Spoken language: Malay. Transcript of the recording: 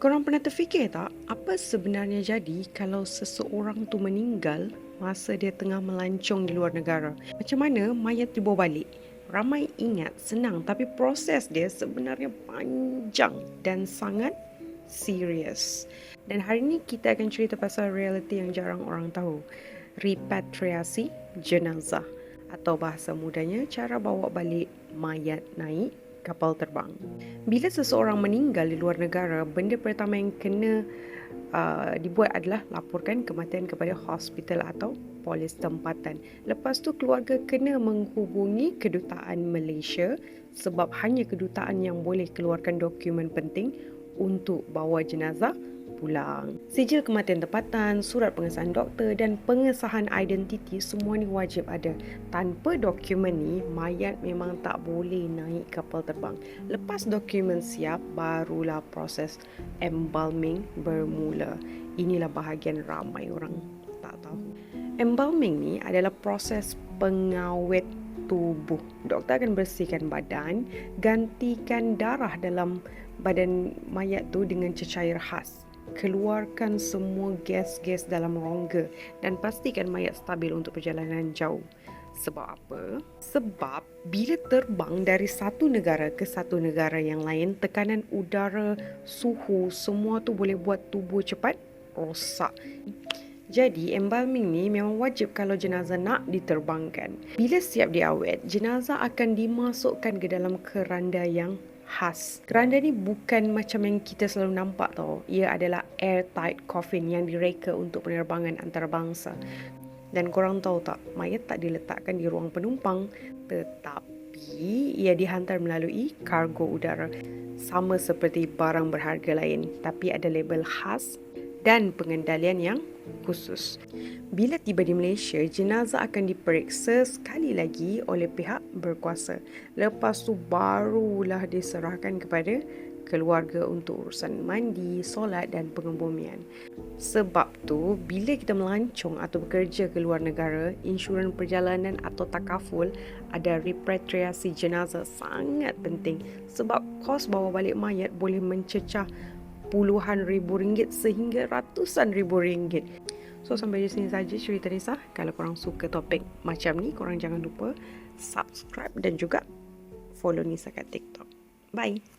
Korang pernah terfikir tak apa sebenarnya jadi kalau seseorang tu meninggal masa dia tengah melancong di luar negara? Macam mana mayat dibawa balik? Ramai ingat senang tapi proses dia sebenarnya panjang dan sangat serius. Dan hari ini kita akan cerita pasal realiti yang jarang orang tahu. Repatriasi jenazah atau bahasa mudanya cara bawa balik mayat naik kapal terbang. Bila seseorang meninggal di luar negara, benda pertama yang kena dibuat adalah laporkan kematian kepada hospital atau polis tempatan. Lepas tu keluarga kena menghubungi kedutaan Malaysia sebab hanya kedutaan yang boleh keluarkan dokumen penting untuk bawa jenazah pulang. Sijil kematian tempatan, surat pengesahan doktor dan pengesahan identiti semua ni wajib ada. Tanpa dokumen ni, mayat memang tak boleh naik kapal terbang. Lepas dokumen siap, barulah proses embalming bermula. Inilah bahagian ramai orang tak tahu. Embalming ni adalah proses pengawet tubuh. Doktor akan bersihkan badan, gantikan darah dalam badan mayat tu dengan cecair khas. Keluarkan semua gas-gas dalam rongga dan pastikan mayat stabil untuk perjalanan jauh. Sebab apa? Sebab bila terbang dari satu negara ke satu negara yang lain, tekanan udara, suhu, semua tu boleh buat tubuh cepat rosak. Jadi embalming ni memang wajib kalau jenazah nak diterbangkan. Bila siap diawet, jenazah akan dimasukkan ke dalam keranda yang khas. Keranda ni bukan macam yang kita selalu nampak tau. Ia adalah airtight coffin yang direka untuk penerbangan antarabangsa. Dan korang tahu tak, mayat tak diletakkan di ruang penumpang, tetapi ia dihantar melalui kargo udara. Sama seperti barang berharga lain, tapi ada label khas dan pengendalian yang khusus. Bila tiba di Malaysia, jenazah akan diperiksa sekali lagi oleh pihak berkuasa. Lepas tu barulah diserahkan kepada keluarga untuk urusan mandi, solat dan pengebumian. Sebab tu, bila kita melancong atau bekerja ke luar negara, insurans perjalanan atau takaful ada repatriasi jenazah sangat penting. Sebab kos bawa balik mayat boleh mencecah puluhan ribu ringgit sehingga ratusan ribu ringgit. So sampai di sini saja cerita Nisa. Kalau korang suka topik macam ni, korang jangan lupa subscribe dan juga follow Nisa kat TikTok. Bye.